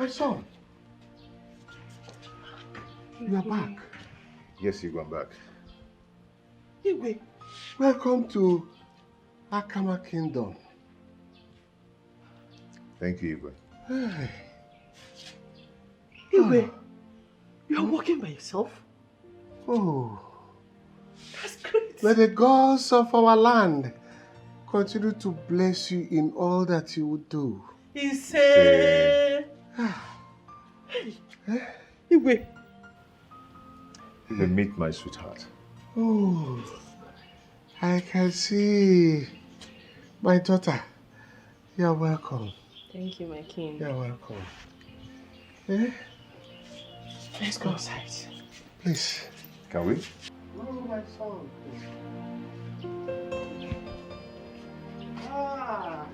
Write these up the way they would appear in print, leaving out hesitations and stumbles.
My son. You are back. Yes, Igwe, I'm back. Igwe, welcome to Akama Kingdom. Thank you, Igwe. Hey. Igwe, you are walking by yourself? Oh. That's great. May the gods of our land continue to bless you in all that you would do. He said. Hey. Igwe. Meet my sweetheart. Oh, I can see. My daughter, you're welcome. Thank you, my king. You're welcome. Eh? Let's go outside. Please. Can we? Oh, my son. Ah.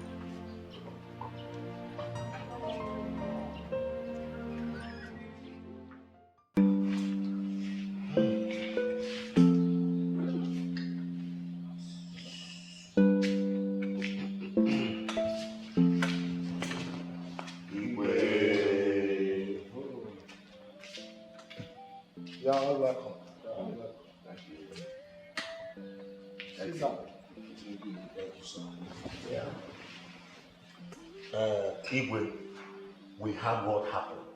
You're all welcome. You're all welcome. Thank you. Sit down. Yeah. Igwe, we have what happened.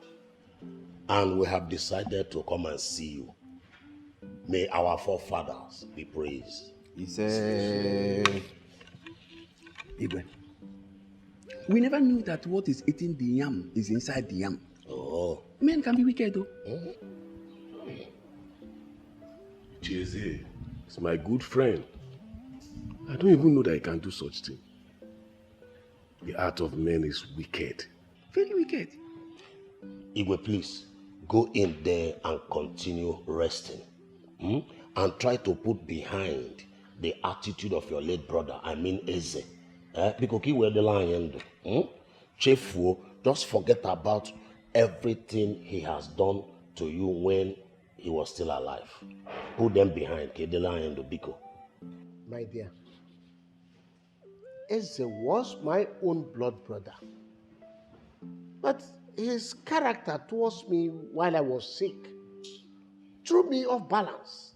And we have decided to come and see you. May our forefathers be praised. He said, Igwe, we never knew that what is eating the yam is inside the yam. Oh. Men can be wicked though. Jeze is my good friend. I don't even know that I can do such thing. The art of men is wicked. Very wicked. Igwe, please, go in there and continue resting. And try to put behind the attitude of your late brother, I mean Eze. Because he were the lion. Chefu, just forget about everything he has done to you when he was still alive. Put them behind Kedela and Biko. My dear, Eze was my own blood brother. But his character towards me while I was sick threw me off balance.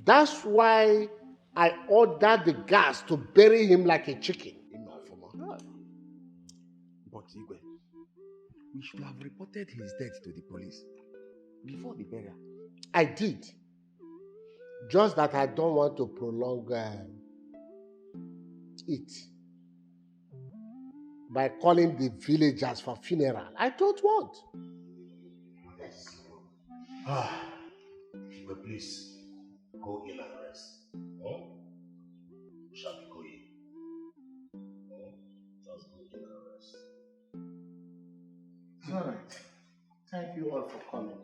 That's why I ordered the guards to bury him like a chicken. But Igwe, we should have reported his death to the police before the burial. I did. Just that I don't want to prolong it by calling the villagers for funeral. I don't want. Yes. But please, go in and rest. Shall we go in? Just go in and rest. It's all right. Thank you all for coming.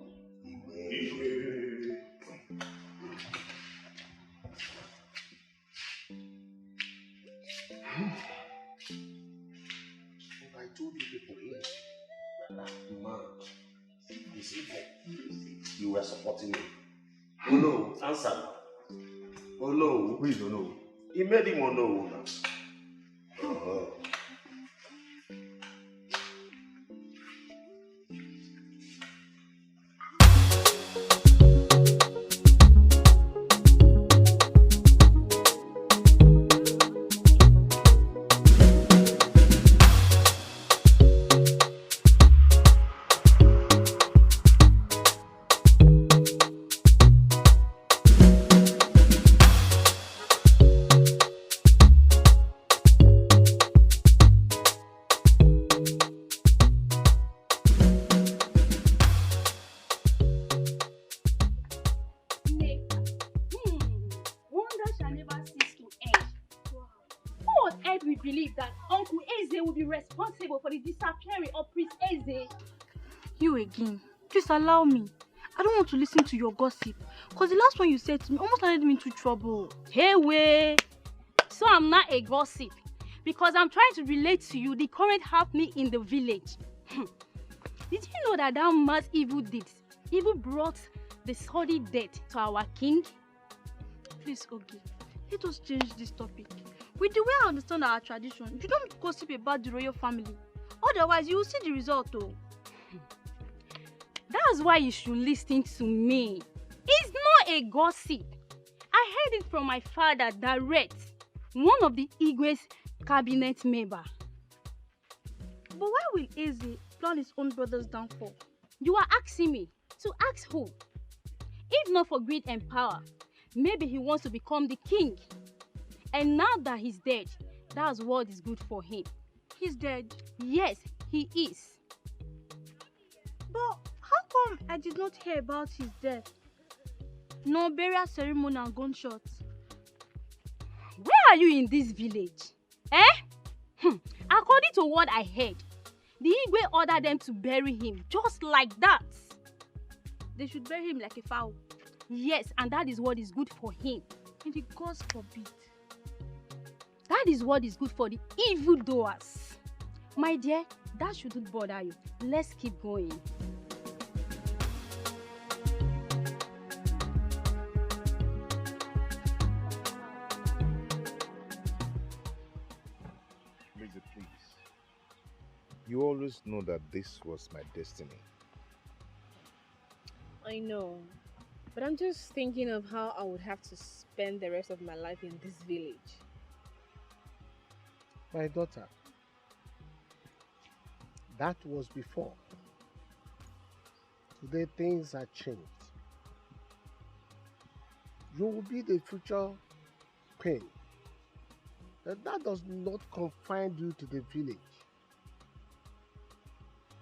I told you people here that man is evil. You were supporting me. Oh no, answer now. Oh no. We don't know. He made him know now. You again. Just allow me. I don't want to listen to your gossip. Because the last one you said to me almost landed me into trouble. Hey, way. So I'm not a gossip. Because I'm trying to relate to you the current happening in the village. Did you know that man's evil deeds even brought the sordid death to our king? Please, Ogi, let us change this topic. With the way I understand our tradition, you don't gossip about the royal family. Otherwise, you will see the result, though. That's why you should listen to me. It's not a gossip. I heard it from my father direct, one of the Igwe's cabinet member. But why will Eze plan his own brother's downfall? You are asking me to ask who? If not for greed and power, maybe he wants to become the king. And now that he's dead, that's what is good for him. He's dead. Yes, he is. But how come I did not hear about his death? No burial ceremony and gunshots. Where are you in this village? According to what I heard, the Igwe ordered them to bury him just like that. They should bury him like a fowl. Yes, and that is what is good for him. And the gods forbid. That is what is good for the evildoers. My dear, that shouldn't bother you. Let's keep going. Lizzie, please. You always know that this was my destiny. I know, but I'm just thinking of how I would have to spend the rest of my life in this village. My daughter, that was before. Today things are changed. You will be the future queen. That does not confine you to the village.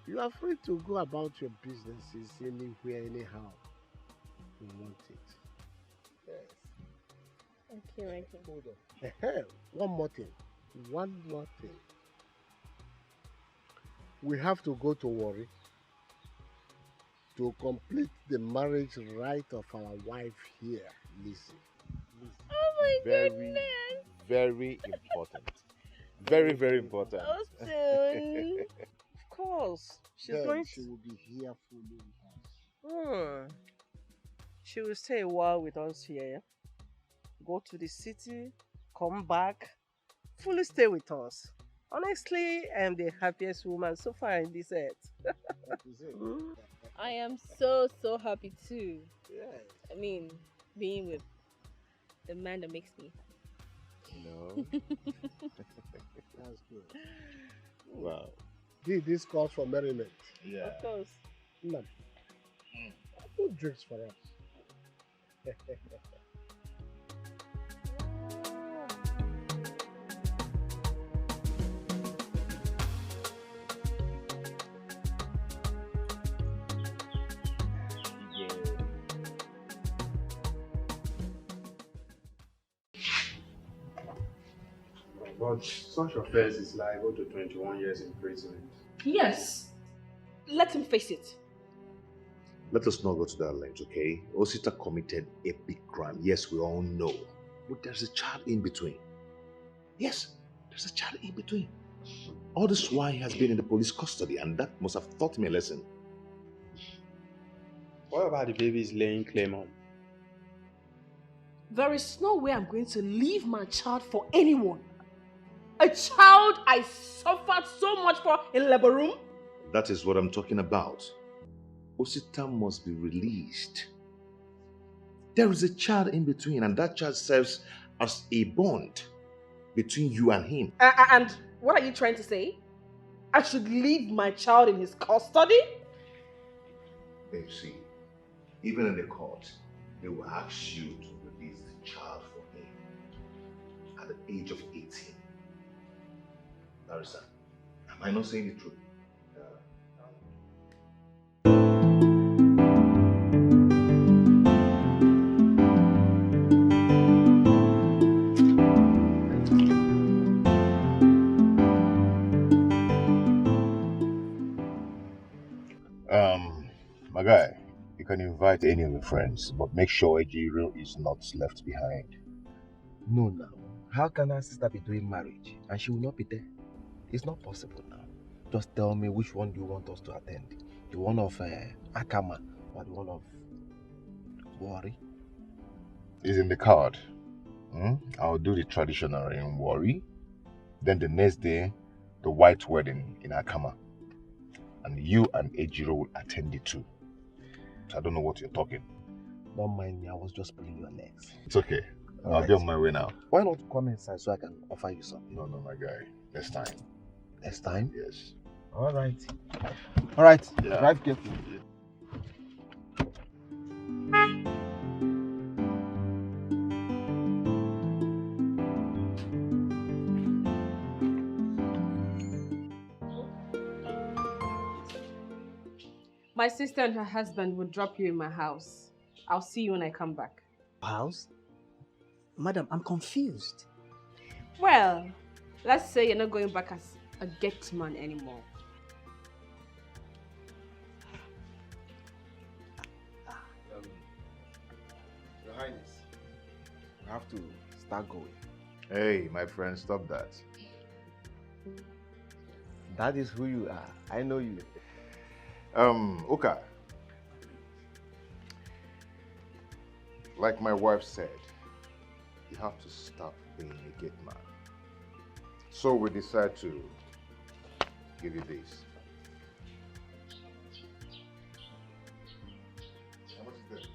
You are free to go about your businesses anywhere, anyhow you want it. Yes. Okay, right. Hold on. One more thing. We have to go to Warri to complete the marriage right of our wife here, Lizzie. Oh my goodness! Very important. Very, very important. So soon. Of course. She's Then going she to... will be here following us. She will stay a while with us here, go to the city, come back, fully stay with us. Honestly, I am the happiest woman so far in this earth. That is it. I am so happy too. Yes. I mean, being with the man that makes me. No. That's good. Wow. This calls for merriment. Yeah. Of course. No. Who drinks for us? But such offense is liable to 21 years imprisonment. Yes. Let him face it. Let us not go to that length, okay? Osita committed a big crime. Yes, we all know. But there's a child in between. Yes, there's a child in between. All this while he has been in the police custody, and that must have taught me a lesson. What about the baby's laying claim on? There is no way I'm going to leave my child for anyone. A child I suffered so much for in labor room. That is what I'm talking about. Osita must be released. There is a child in between, and that child serves as a bond between you and him. And what are you trying to say? I should leave my child in his custody? Babe, see, even in the court, they will ask you to release the child for him at the age of 18. Larissa, am I not saying the truth? My guy, you can invite any of your friends, but make sure Ejiro is not left behind. No, now. How can our sister be doing marriage and she will not be there? It's not possible now. Just tell me which one do you want us to attend? The one of Akama or the one of Warri? It's in the card. I'll do the traditional in Warri. Then the next day, the white wedding in Akama. And you and Ejiro will attend the two. I don't know what you're talking. Don't mind me, I was just pulling your legs. It's okay. I'll be on my way now. Why not come inside so I can offer you something? No, my guy. Next time. Next time? Yes. Alright. Alright, Yeah. drive carefully. My sister and her husband will drop you in my house. I'll see you when I come back. House? Madam, I'm confused. Well, let's say you're not going back as a get man anymore. Your Highness, we have to start going. Hey, my friend, stop that. That is who you are. I know you. Uka. Like my wife said, you have to stop being a gate man. So we decide to give you this. How much is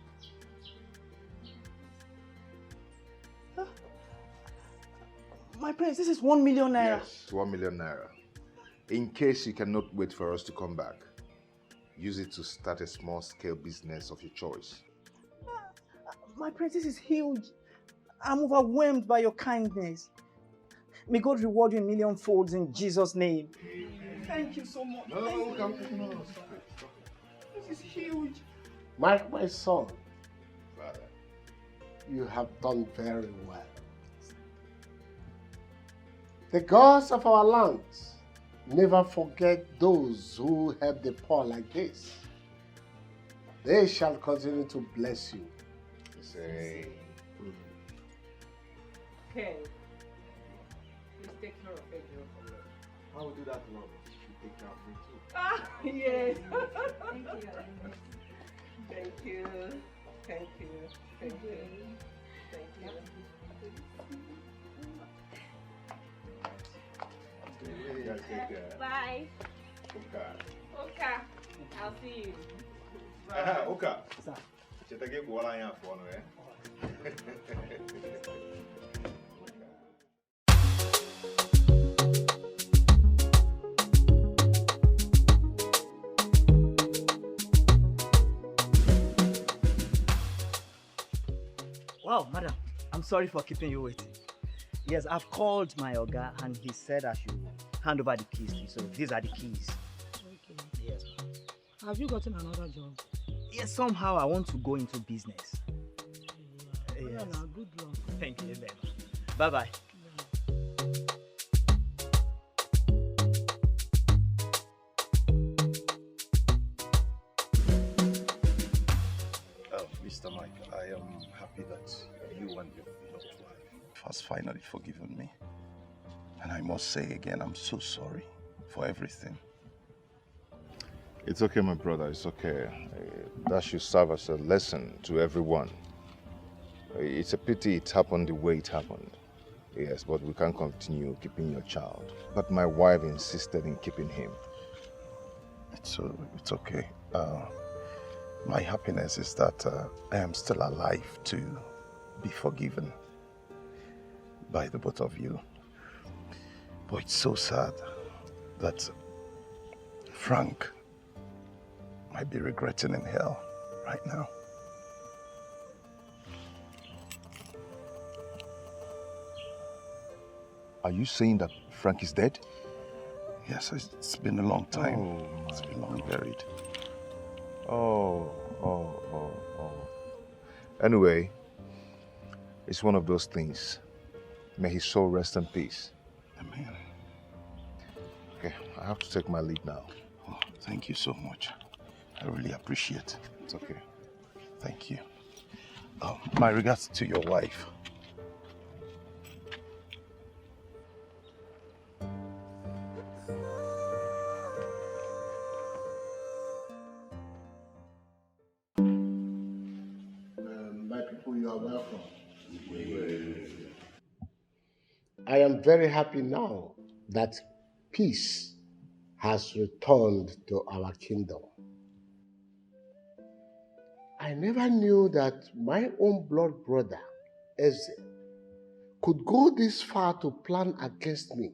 that? My prince, this is 1 million naira. Yes, 1 million naira. In case you cannot wait for us to come back, use it to start a small-scale business of your choice. My prince, this is huge. I'm overwhelmed by your kindness. May God reward you in million folds in Jesus' name. Thank you so much. No, stop it. This is huge. My son, Father, you have done very well. The gods of our lands never forget those who help the poor like this. They shall continue to bless you. Say. Okay. Please take care of it. I will do that tomorrow. You take care of me too. Ah, yes. Thank you. Thank you. Thank you. Thank you. Thank you. You guys take care. Bye. Uka. Okay. I'll see you. Uka. Chetake kuwala yan fono eh. Wow, madam, I'm sorry for keeping you waiting. Yes, I've called my Oga and he said I should hand over the keys to you. So these are the keys. Okay. Yes. Have you gotten another job? Yes, somehow I want to go into business. Yeah. Yes. Now, good luck. Thank you, amen. Bye-bye. Mr. Mike, I am happy that you and your beloved wife has finally forgiven me. And I must say again, I'm so sorry for everything. It's okay, my brother. It's okay. That should serve as a lesson to everyone. It's a pity it happened the way it happened. Yes, but we can't continue keeping your child. But my wife insisted in keeping him. It's okay. My happiness is that I am still alive to be forgiven by the both of you. But it's so sad that Frank might be regretting in hell right now. Are you saying that Frank is dead? Yes, it's been a long time. Oh, it's been long buried. Oh. Anyway, it's one of those things. May his soul rest in peace. Amen. Okay, I have to take my leave now. Oh, thank you so much. I really appreciate it. It's okay. Thank you. My regards to your wife. My people, you are welcome. I am very happy now that peace has returned to our kingdom. I never knew that my own blood brother, Eze, could go this far to plan against me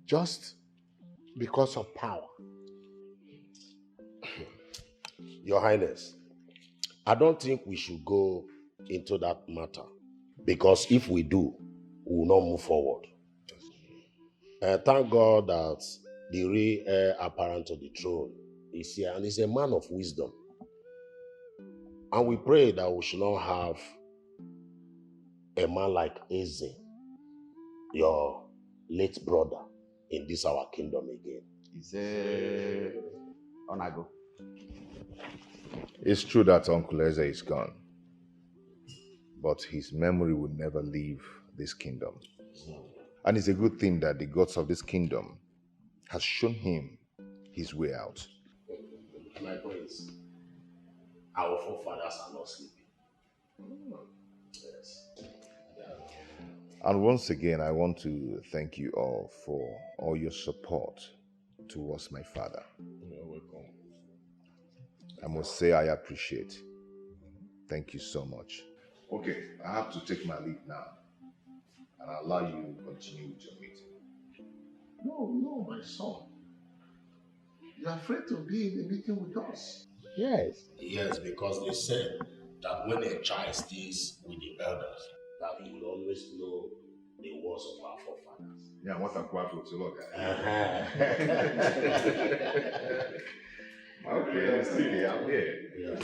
just because of power. Your Highness, I don't think we should go into that matter, because if we do, we will not move forward. Thank God that the real heir apparent to the throne is here, and is a man of wisdom. And we pray that we should not have a man like Eze, your late brother, in this our kingdom again. Onago. It's true that Uncle Eze is gone, but his memory will never leave this kingdom. And it's a good thing that the gods of this kingdom has shown him his way out. My prince, our forefathers are not sleeping. Yes. And once again, I want to thank you all for all your support towards my father. You're welcome. I must say I appreciate. Thank you so much. Okay, I have to take my leave now and I'll allow you to continue with your meeting. No, my son. You're afraid to be in the meeting with us. Yes. Yes, because they said that when a child stays with the elders, that he will always know the words of our forefathers. Yeah, what a quattro to look at. Okay, it's okay, I'm here. Yeah.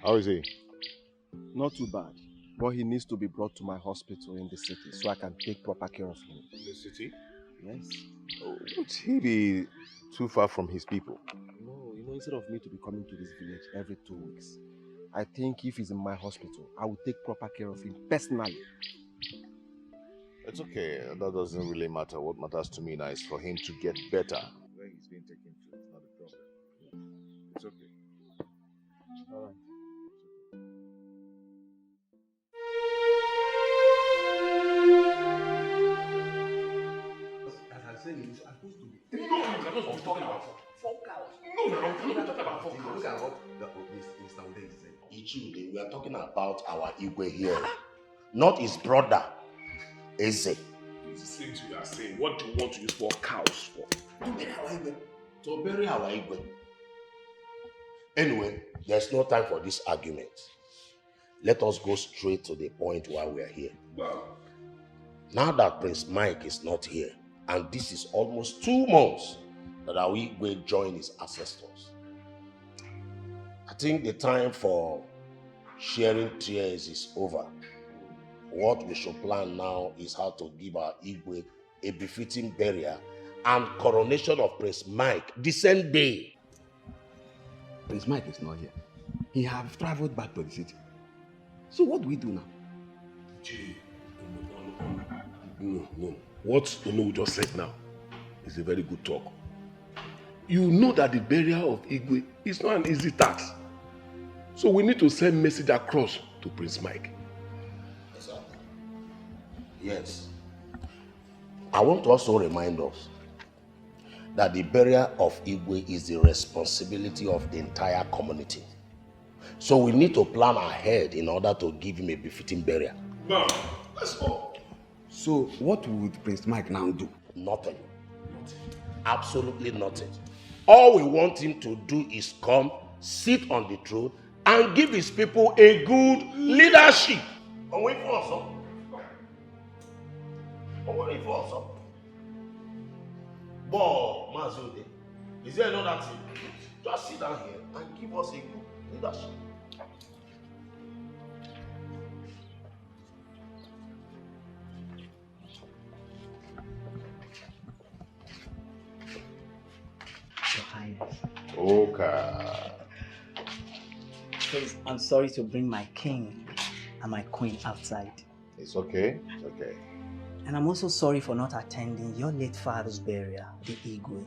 How is he? Not too bad, but he needs to be brought to my hospital in the city so I can take proper care of him. In the city? Yes. Won't he be too far from his people? No, instead of me to be coming to this village every 2 weeks, I think if he's in my hospital, I will take proper care of him personally. It's okay. That doesn't really matter. What matters to me now is for him to get better. Where he's being taken to is not a problem. It's okay. All right. As I said, you're supposed to be. No, you cannot be talking about 4 cows. No, you cannot talk about 4 cows. Look at what Mr. Ude is saying. Ichide, we are talking about our Igwe here, not his brother, Eze. It's the same thing you are saying. What do you want to use 4 cows for? To bury our Igwe. Anyway, there's no time for this argument. Let us go straight to the point why we are here. Wow. Now that Prince Mike is not here, and this is almost 2 months that our Igwe joined his ancestors, I think the time for sharing tears is over. What we should plan now is how to give our Igwe a befitting burial and coronation of Prince Mike the same day. Prince Mike is not here. He have traveled back to the city. So what do we do now? No. What Ono just said now is a very good talk. You know that the burial of Igwe is not an easy task. So we need to send message across to Prince Mike. Exactly. Yes. I want to also remind us that the burial of Igwe is the responsibility of the entire community. So we need to plan ahead in order to give him a befitting burial. Now, let's go. So what would Prince Mike now do? Nothing. Absolutely nothing. All we want him to do is come, sit on the throne, and give his people a good leadership. Wait for us. Wait for us. But, Mazude, is there another thing? Just sit down here and give us a good leadership. Highness. Okay. Please, I'm sorry to bring my king and my queen outside. It's okay. It's okay. And I'm also sorry for not attending your late father's burial, the Igwe.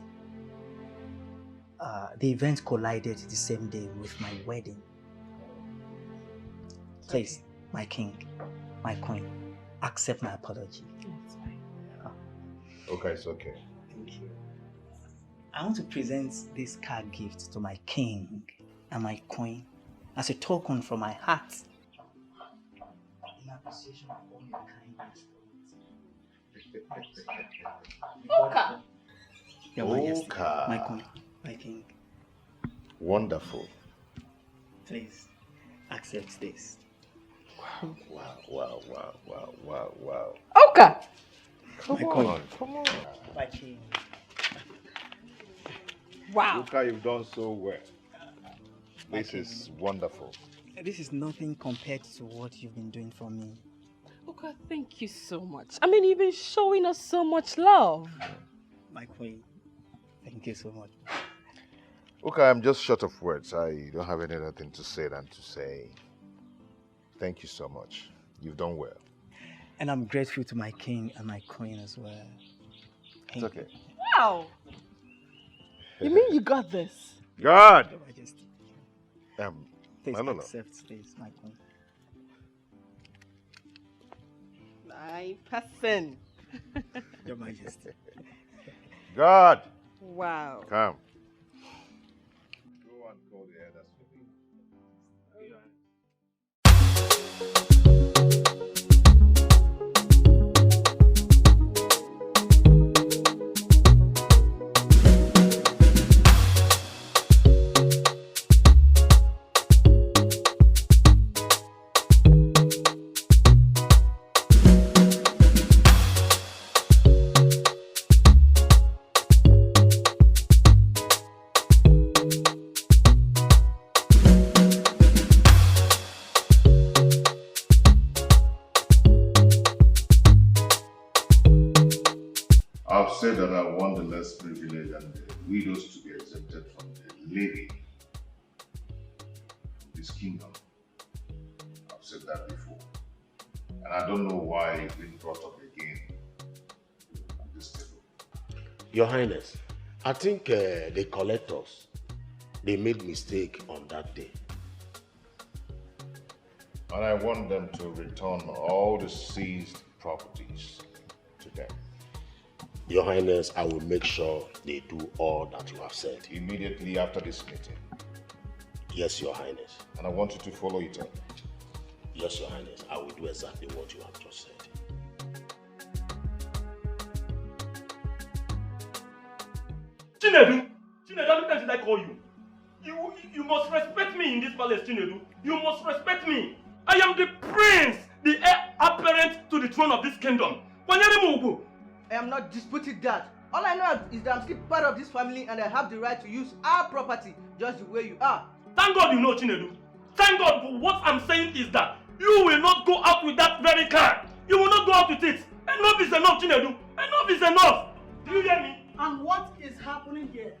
The event collided the same day with my wedding. Please, my king, my queen, accept my apology. It's fine. Okay, it's okay. Thank you. I want to present this card gift to my king and my queen as a token from my heart in appreciation of all your kindness. Okay. Your Majesty, my queen, my king. Wonderful. Please, accept this. Wow. Okay. Come My on, queen. come on. My king. Wow. Look how you've done so well. This is wonderful. This is nothing compared to what you've been doing for me. Okay, thank you so much. I mean, you've been showing us so much love. My queen, thank you so much. Okay, I'm just short of words. I don't have any other thing to say than to say thank you so much. You've done well. And I'm grateful to my king and my queen as well. It's okay. Wow. You mean you got this? God! Your Majesty. I Please don't know. accept this, my queen. 9%. Your Majesty. God! Wow. Come. Go and call the elders for me. I've said that I want the less privileged and the widows to be exempted from the levy of this kingdom. I've said that before. And I don't know why it's been brought up again at this table. Your Highness, I think the collectors, they made mistake on that day. And I want them to return all the seized properties to them. Your Highness, I will make sure they do all that you have said. Immediately after this meeting. Yes, Your Highness. And I want you to follow it up. Yes, Your Highness. I will do exactly what you have just said. Chinedu, how many times did I call you? You must respect me in this palace, Chinedu. You must respect me. I am the prince, the heir apparent to the throne of this kingdom. I am not disputing that. All I know is that I'm still part of this family and I have the right to use our property just the way you are. Thank God you know, Chinedu. Thank God, but what I'm saying is that you will not go out with that very car. You will not go out with it. Enough is enough, Chinedu. Enough is enough. Do you hear me? And what is happening here?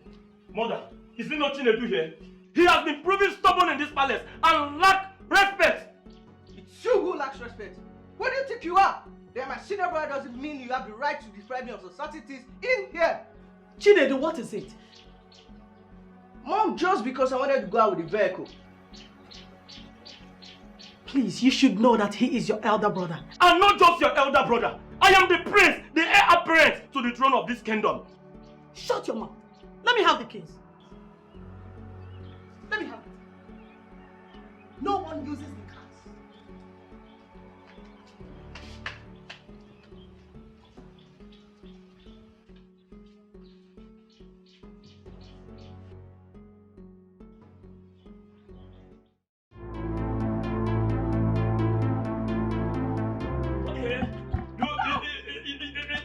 Mother, is it not Chinedu here? He has been proving stubborn in this palace and lack respect. It's you who lacks respect. What do you think you are? That my senior brother doesn't mean you have the right to deprive me of societies in here. Chinedu, what is it? Mom, just because I wanted to go out with the vehicle. Please, you should know that he is your elder brother. And not just your elder brother. I am the prince, the heir apparent to the throne of this kingdom. Shut your mouth. Let me have the keys. Let me have it. No one uses the cars.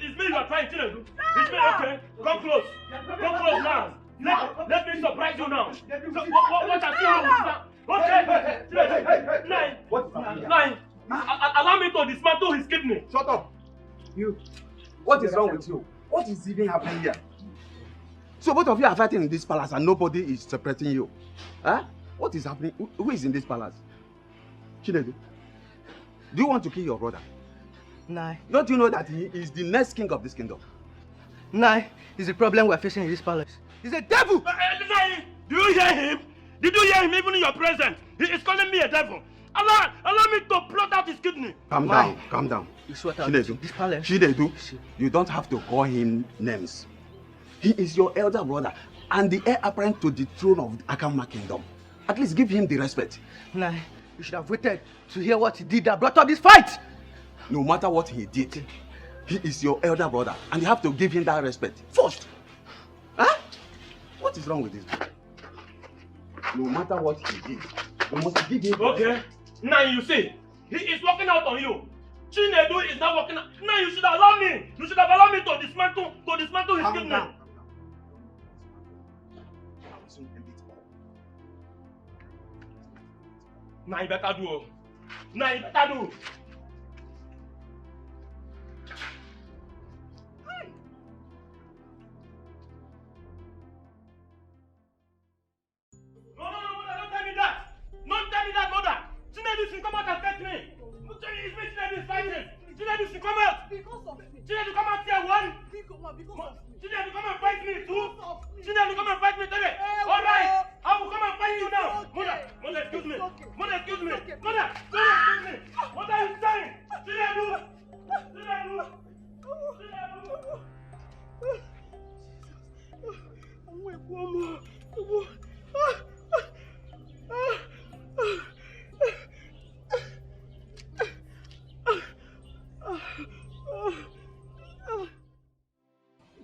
It's me you are trying, Chinedu. It's me, okay? Come close. Come close now. Let me surprise you now. What I see how okay. Chinedu. Nine. Allow me to dismantle his kidney. Shut up. You. What is wrong with you? What is even happening here? So both of you are fighting in this palace and nobody is separating you. Huh? What is happening? Who is in this palace? Chinedu, do you want to kill your brother? Nah. Don't you know that he is the next king of this kingdom? Nah, it's the problem we're facing in this palace. He's a devil! Do you hear him? Did you hear him even in your presence? He is calling me a devil. Allow me to plot out his kidney. Calm down, calm down. Chinedu, this palace. Chinedu, you don't have to call him names. He is your elder brother and the heir apparent to the throne of the Akama kingdom. At least give him the respect. Nah, you should have waited to hear what he did that brought up this fight. No matter what he did, he is your elder brother and you have to give him that respect first. Huh? What is wrong with this? No matter what he did, you must give him. Okay. Now you see, he is working out on you. Chinedu is not working out. Now you should allow me. You should have allowed me to dismantle his kidney. Now you better do. Now you better do.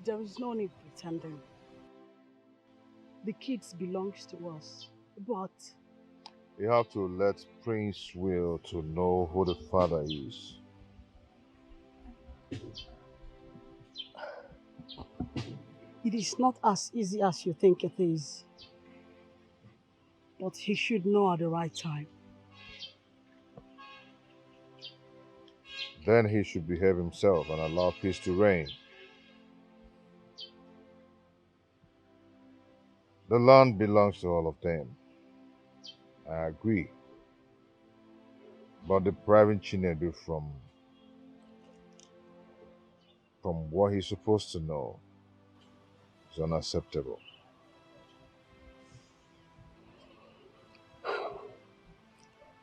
There is no need pretending. The kids belongs to us, but You have to let Prince Will to know who the father is. it is not as easy as you think it is. But he should know at the right time. Then he should behave himself and allow peace to reign. The land belongs to all of them. I agree. But depriving Chinedu from what he's supposed to know is unacceptable.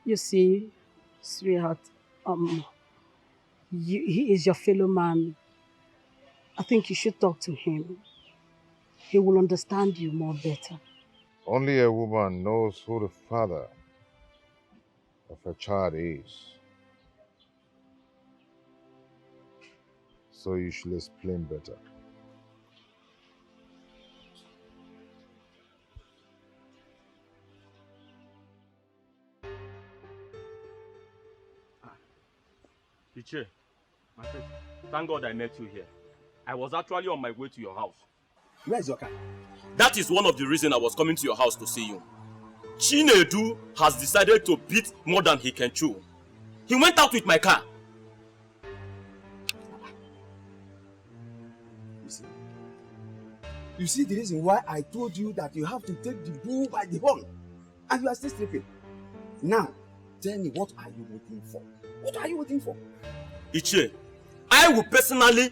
You see, sweetheart, he is your fellow man. I think you should talk to him. He will understand you more better. Only a woman knows who the father of her child is. So you should explain better. Iche, my friend, thank God I met you here. I was actually on my way to your house. Where's your car? That is one of the reasons I was coming to your house to see you. Chinedu has decided to beat more than he can chew. He went out with my car. You see the reason why I told you that you have to take the bull by the horn, and you are still sleeping. Now, tell me, what are you waiting for? What are you waiting for? Iche, I will personally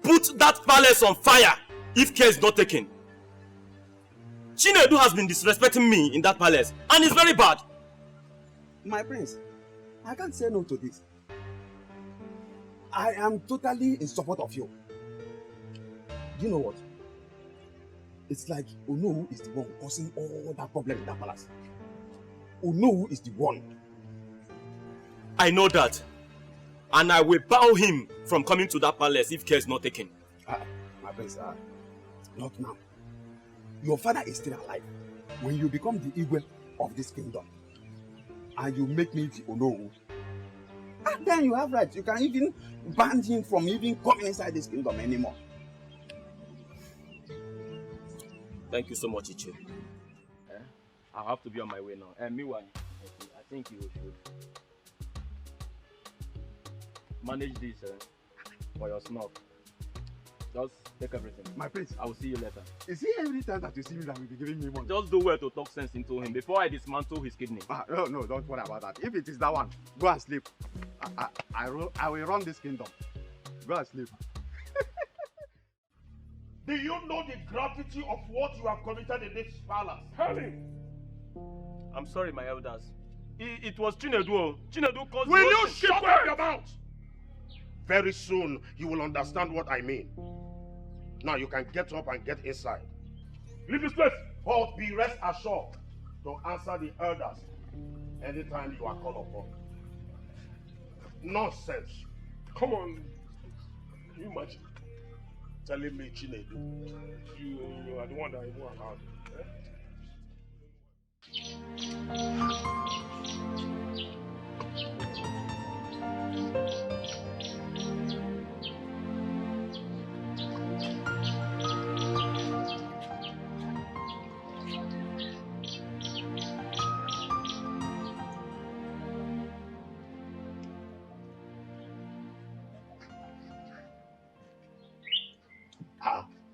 put that palace on fire if care is not taken. Chinedu has been disrespecting me in that palace, and it's very bad. My prince, I can't say no to this. I am totally in support of you. Do you know what? It's like Onowu is the one causing all that problem in that palace. Onowu is the one. I know that. And I will bow him from coming to that palace if care is not taken. My prince, not now. Your father is still alive. When you become the Igwe of this kingdom, and you make me the Onowu, and then you have rights. You can even ban him from even coming inside this kingdom anymore. Thank you so much, Iche. I'll have to be on my way now. And meanwhile, I think you should manage this for your snuff. Just take everything. My prince. I will see you later. Is he every time that you see me that will be giving me money? Just do well to talk sense into him before I dismantle his kidney. No, don't worry about that. If it is that one, go and sleep. I will run this kingdom. Go and sleep. Do you know the gravity of what you have committed in this palace? Tell him. I'm sorry, my elders. It was Chinedu. Chinedu caused... Will you shut up your mouth? Very soon, you will understand what I mean. Now you can get up and get inside. Leave this place. But be rest assured to answer the elders anytime you are called upon. Nonsense. Come on. Can you imagine telling me, Chinedu, you are the one that you want allowed?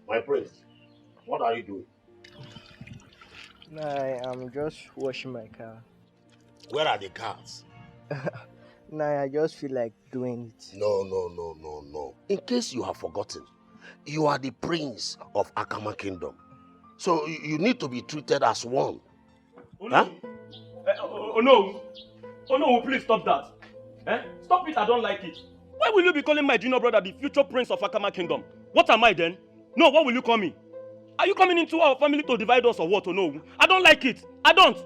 My prince, what are you doing? I'm just washing my car. Where are the cars? I just feel like doing it. No. In case you have forgotten, you are the prince of Akama Kingdom. So you need to be treated as one. Oh no. Oh no, please stop that. Stop it, I don't like it. Why will you be calling my junior brother the future prince of Akama Kingdom? What am I then? No, what will you call me? Are you coming into our family to divide us or what? Oh no, I don't like it. I don't.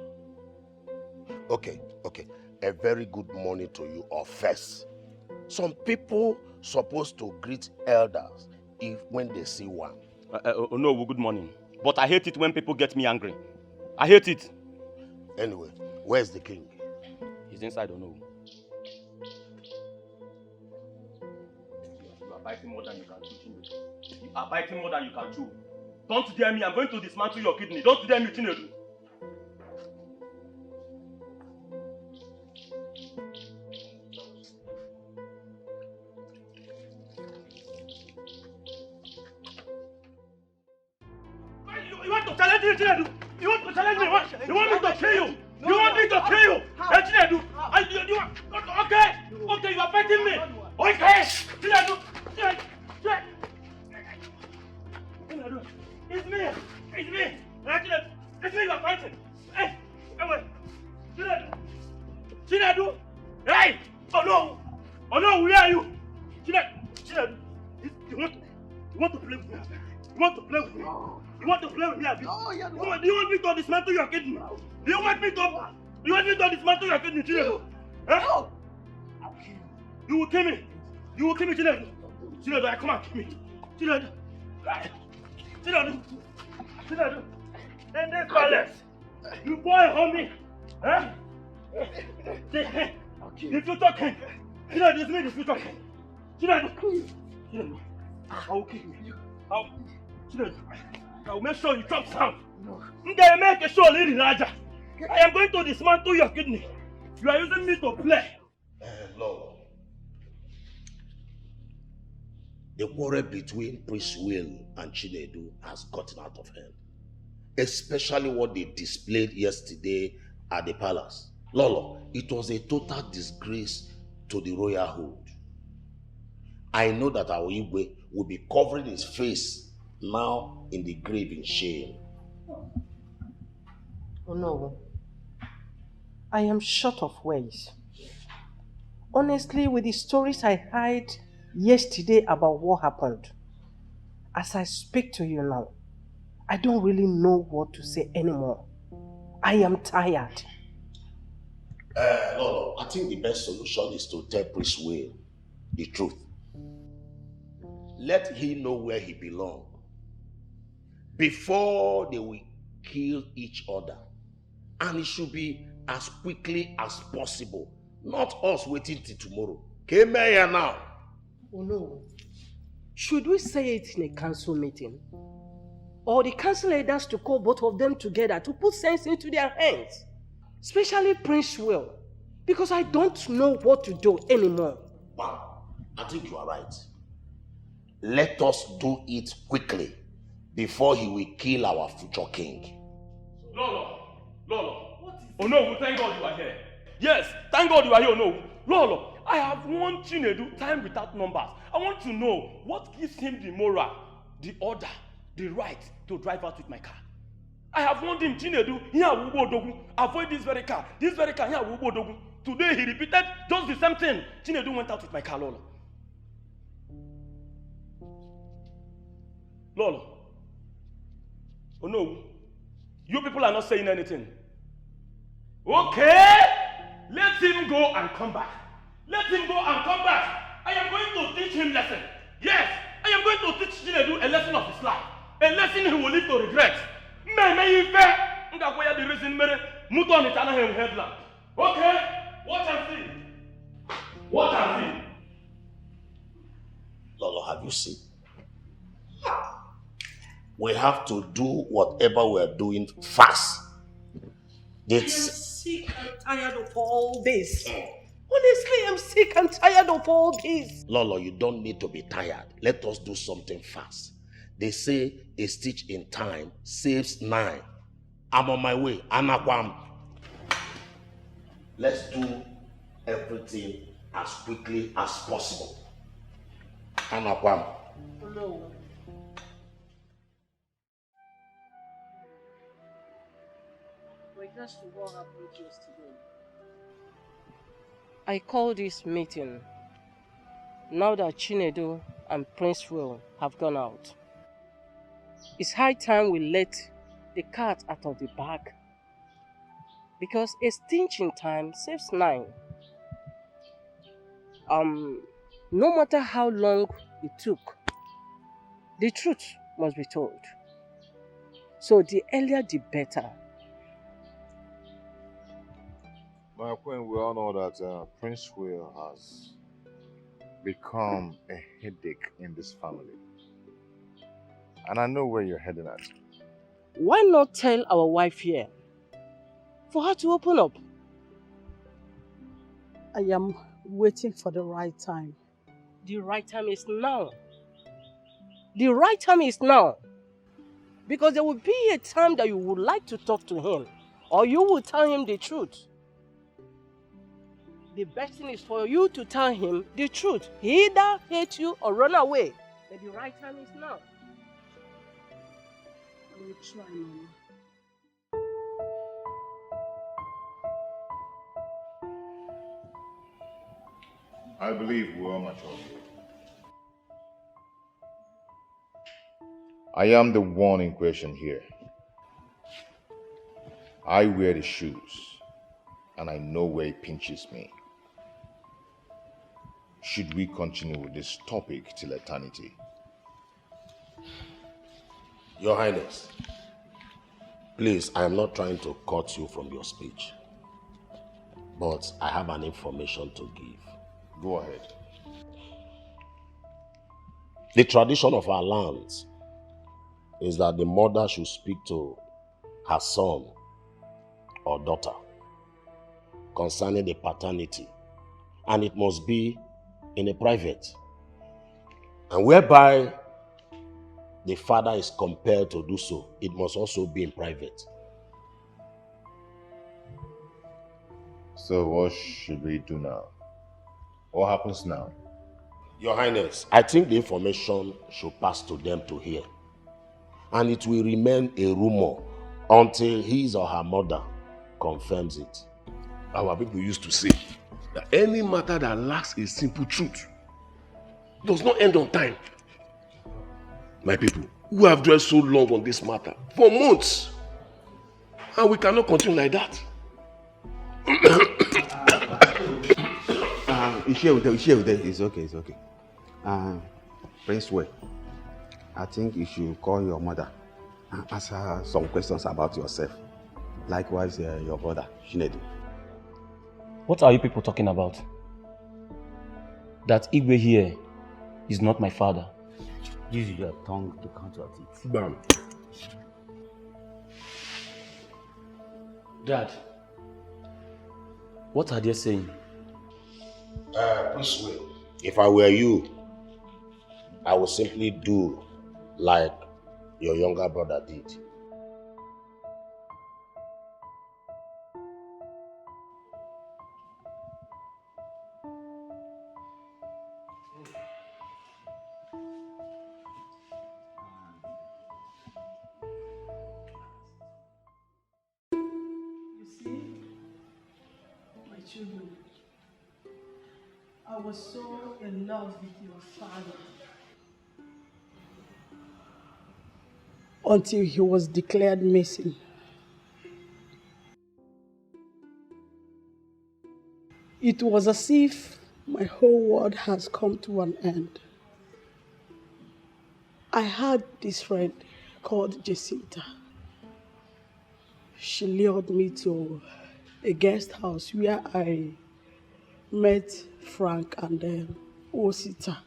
Okay. A very good morning to you all first. Some people supposed to greet elders when they see one. No, good morning. But I hate it when people get me angry. I hate it. Anyway, where's the king? He's inside, or no? You are biting more than you can chew. You are biting more than you can chew. Don't dare me, I'm going to dismantle your kidney. Don't dare me, Chinedu. You want to challenge me, Chinedu? You want to challenge me? You want me to kill you? You want me to kill you? Hey, Chinedu. Okay, you are fighting me. Okay, Chinedu. It's me. It's me. It's me you are fighting. Hey, wait. Chinedu. Hey. Oh no, where are you? Chinedu. You want to play with me? You want to play with me? You want to play with me? No, do you want me to dismantle your kidney? Do you want me to dismantle your kidney, Chinedu? No. You will kill me. You will kill me, Chinedu. Chinedu, come and kill me. Chinedu. In this palace, you boy homie, the future king. Chinedu, it's me, the future king. Chinedu, I will kill you. I will make sure you chop some. I'm going to make a show, Lady Raja. I am going to dismantle your kidney. You are using me to play. Lord. The quarrel between Prince Will and Chinedu has gotten out of hand. Especially what they displayed yesterday at the palace. Lolo, it was a total disgrace to the royalhood. I know that our Igwe will be covering his face now in the grave in shame. Oh no. I am short of words. Honestly, with the stories I heard yesterday about what happened, as I speak to you now, I don't really know what to say anymore. I am tired. No, I think the best solution is to tell Prince Will the truth. Let him know where he belongs before they will kill each other. And it should be as quickly as possible. Not us waiting till tomorrow. Came here now. Oh no. Should we say it in a council meeting? Or the council leaders to call both of them together to put sense into their hands? Especially Prince Will. Because I don't know what to do anymore. Wow, I think you are right. let us do it quickly before he will kill our future king. Lolo, oh no, thank God you are here. Yes, thank God you are here, no. Lolo, I have one Chinedu, time without numbers. I want to know what gives him the moral, the order, the right to drive out with my car. I have warned him, Chinedu, here Wubo Dogu, avoid this very car, here Wubo Dogu. Today he repeated just the same thing. Chinedu went out with my car, Lolo. Lolo. Oh no, you people are not saying anything. Okay, let him go and come back. Let him go and come back. I am going to teach him lesson. Yes, I am going to teach Chinedu a lesson of his life. A lesson he will live to regret. The reason headland. Okay, watch and see. Watch and see. Lolo, have you seen? We have to do whatever we are doing fast. I'm sick and tired of all this. Honestly, I'm sick and tired of all this. Lolo, you don't need to be tired. Let us do something fast. They say a stitch in time saves 9. I'm on my way. Anakwam. Let's do everything as quickly as possible. Anakwam. No. Regards to what happened yesterday, I call this meeting now that Chinedu and Prince Will have gone out. It's high time we let the cat out of the bag, because a stitch in time saves 9. No matter how long it took, the truth must be told. So the earlier the better. My friend, we all know that Prince Will has become a headache in this family. And I know where you're heading at. Why not tell our wife here for her to open up? I am waiting for the right time. The right time is now. The right time is now. Because there will be a time that you would like to talk to him, or you will tell him the truth. The best thing is for you to tell him the truth. He either hate you or run away. But the right time is now. I will try, Mama. I believe we're all mature. I am the one in question here. I wear the shoes, and I know where it pinches me. Should we continue with this topic till eternity? Your Highness, please, I am not trying to cut you from your speech, but I have an information to give. Go ahead. The tradition of our lands is that the mother should speak to her son or daughter concerning the paternity, and it must be in a private, and whereby the father is compelled to do so, it must also be in private. So what should we do now? What happens now? Your Highness, I think the information should pass to them to hear, and it will remain a rumor until his or her mother confirms it. Our people used to say that any matter that lacks a simple truth does not end on time. My people, we have dwelt so long on this matter for months, and we cannot continue like that. It's okay. Prince Way, I think you should call your mother and ask her some questions about yourself. Likewise, your brother, Chinedu. What are you people talking about? That Igwe here is not my father. Use your tongue to counteract it. Bam. Dad, what are they saying? Prince Will, if I were you, I will simply do like your younger brother did. You see, my children, I was so in love with your father until he was declared missing. It was as if my whole world has come to an end. I had this friend called Jacinta. She lured me to a guest house where I met Frank and Osita.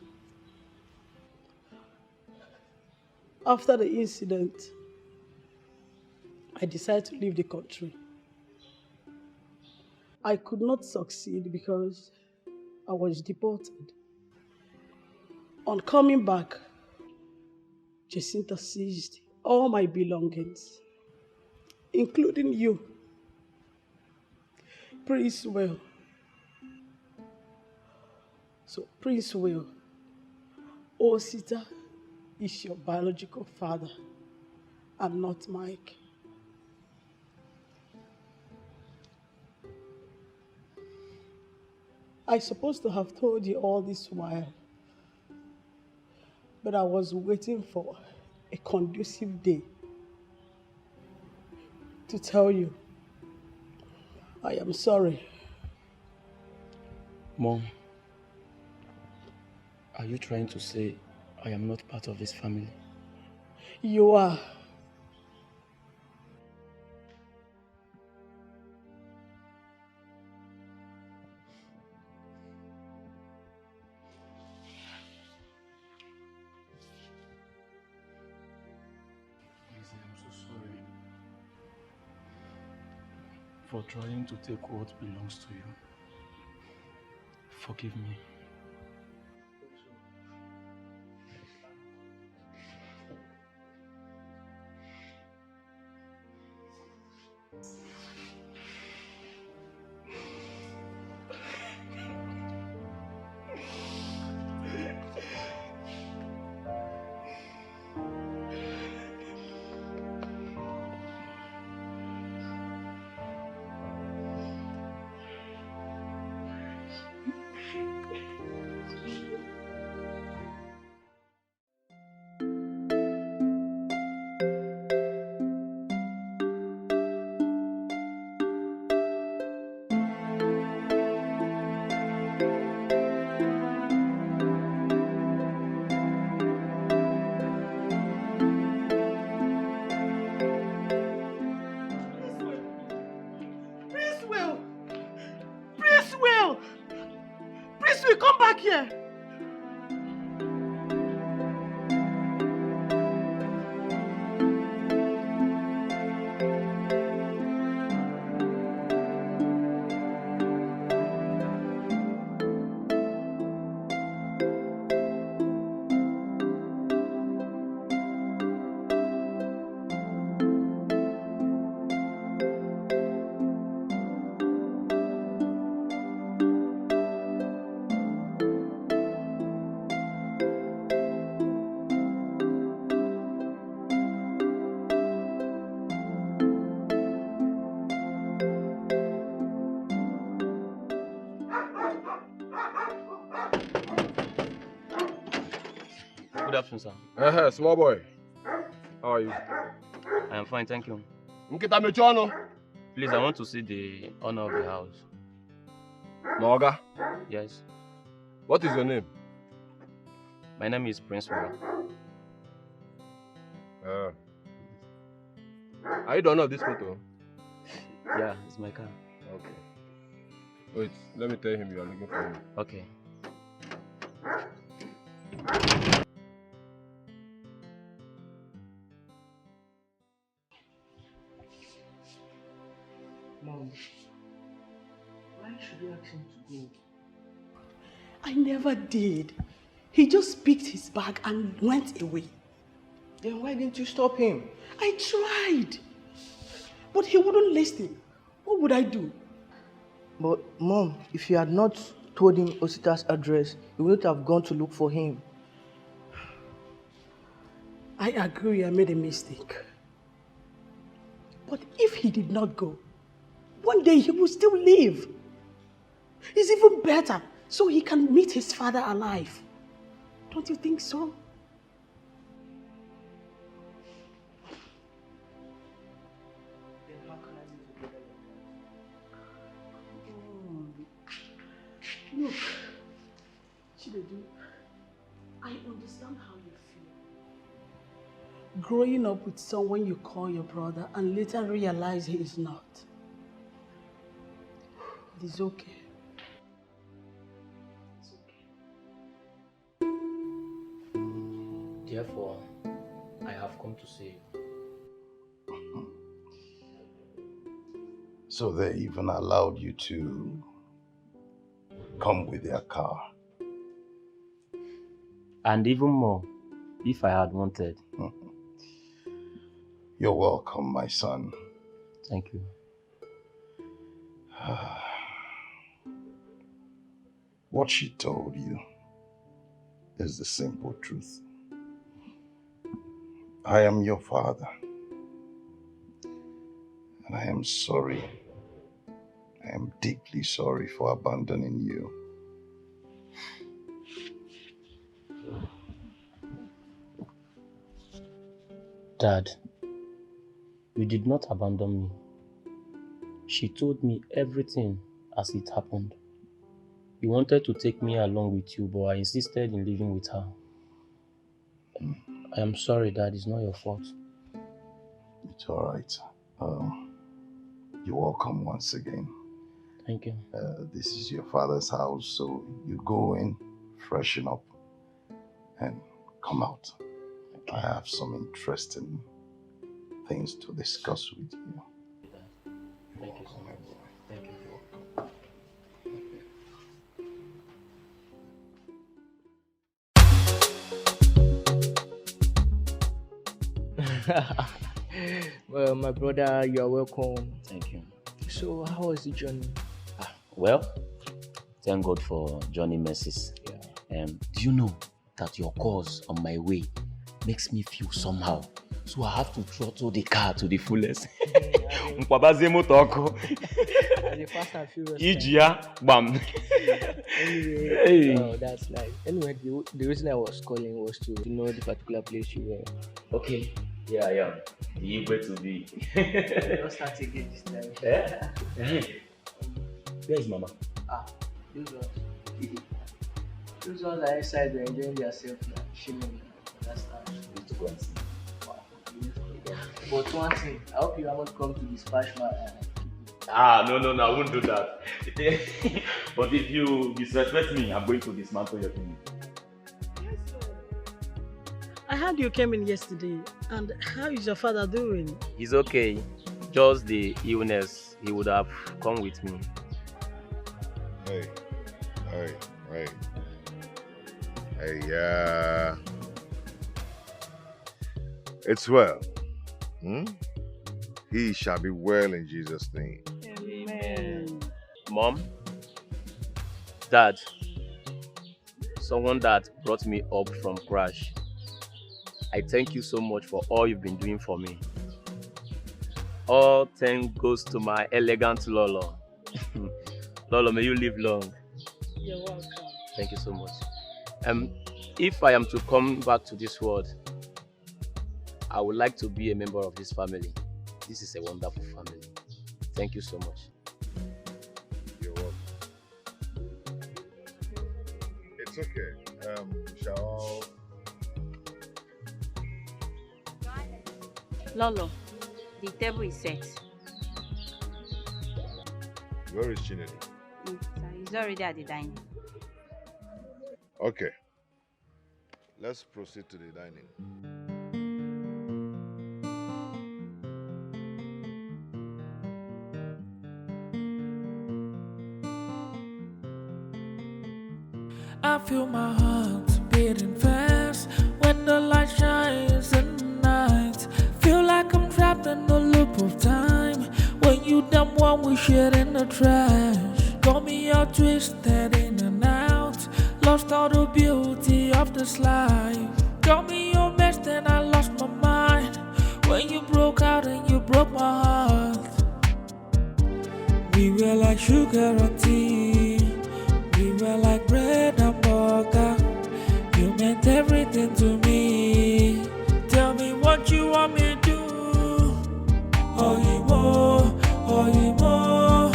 After the incident, I decided to leave the country. I could not succeed because I was deported. On coming back, Jacinta seized all my belongings, including you, Prince Will. So, Prince Will, Osita is your biological father and not Mike. I supposed to have told you all this while, but I was waiting for a conducive day to tell you I am sorry. Mom, are you trying to say I am not part of this family? You are. I'm so sorry for trying to take what belongs to you. Forgive me. Prince Will, come back here. Good afternoon, sir. Small boy. How are you? I am fine, thank you. Nkita mechono. Please, I want to see the owner of the house. Moga? Yes. What is your name? My name is Prince Will. Are you the owner of this photo? Yeah, it's my car. Okay. Wait, let me tell him you are looking for him. Okay. Mom, why should you ask him to go? I never did. He just picked his bag and went away. Then why didn't you stop him? I tried, but he wouldn't listen. What would I do? But Mom, if you had not told him Osita's address, you wouldn't have gone to look for him. I agree I made a mistake. But if he did not go, one day he will still live. It's even better, so he can meet his father alive. Don't you think so? Then how can I live together like that? Look, Chinedu, I understand how you feel. Growing up with someone you call your brother and later realize he is not. It is okay. Therefore, I have come to see you. So they even allowed you to come with their car. And even more, if I had wanted. You're welcome, my son. Thank you. What she told you is the simple truth. I am your father. And I am sorry. I am deeply sorry for abandoning you. Dad, you did not abandon me. She told me everything as it happened. You wanted to take me along with you, but I insisted in living with her. I am sorry, Dad. It's not your fault. It's all right. You're welcome once again. Thank you. This is your father's house, so you go in, freshen up, and come out. Okay. I have some interesting things to discuss with you. Thank you so much. Thank you. Well, my brother, you are welcome. Thank you. So, how was the journey? Well, thank God for Johnny mercies. Yeah. Do you know that your calls on my way makes me feel somehow? So I have to throttle the car to the fullest. The Fast and Furious. Bam. Anyway, Hey. oh, that's nice. Anyway, the reason I was calling was to know the particular place you were. Okay. Yeah, yeah. The Igwe to be. Don't start again this time. Yeah. Where is Mama? Those ones are inside, they're enjoying themselves now. Shimon. That's how. Need to go and see. But one thing, I hope you haven't come to dispatch my. No, I won't do that. But if you disrespect me, I'm going to dismantle your thing. I heard you came in yesterday, and how is your father doing? He's okay. Just the illness. He would have come with me. Hey, it's well. He shall be well in Jesus' name. Amen. Mom, Dad, someone that brought me up from crash. I thank you so much for all you've been doing for me. All thanks goes to my elegant Lolo. Lolo, may you live long. You're welcome. Thank you so much. If I am to come back to this world, I would like to be a member of this family. This is a wonderful family. Thank you so much. You're welcome. It's okay. Shall Lolo, the table is set. Where is Chinedu? He's already at the dining. Okay. Let's proceed to the dining. I feel my heart beating fast when the light shines in the night. Feel like I'm trapped in the loop of time. When you dump one we shit in the trash. Got me all twisted in and out. Lost all the beauty of this life. Got me your mess, then I lost my mind. When you broke out and you broke my heart. We were like sugar and tea. We were like bread and butter. You meant everything to me. Tell me what you want me to do. Oh, you more.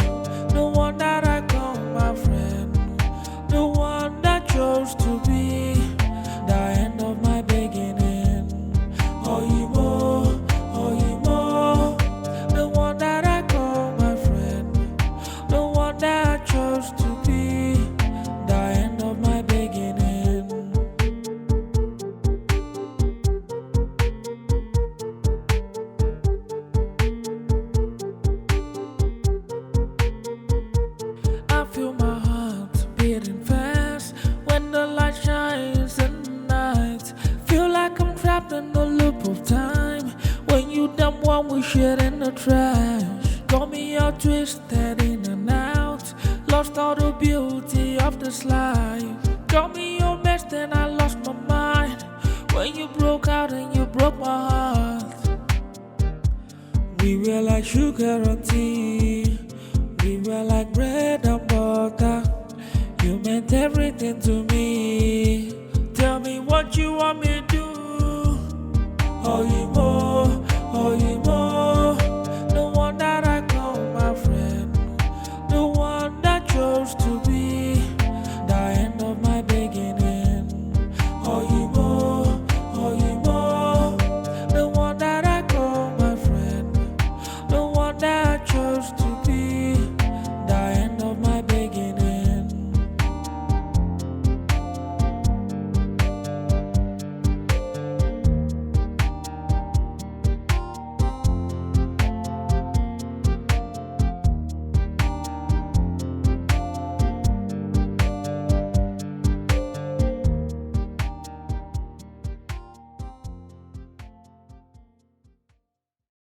The one that I call my friend. The one that chose to be the end of my beginning. Oh, you more. The one that I call my friend. The one that I chose to be the end of my beginning. I feel my heart beating fast when the light shines in the night. Feel like I'm trapped in the loop of time. When you dump one we shit in the trash. Got me all twisted in and out. Lost all the beauty of this life. Got me your mess, then I lost my mind. When you broke out and you broke my heart. We were like sugar and tea. We were like bread and butter. You meant everything to me.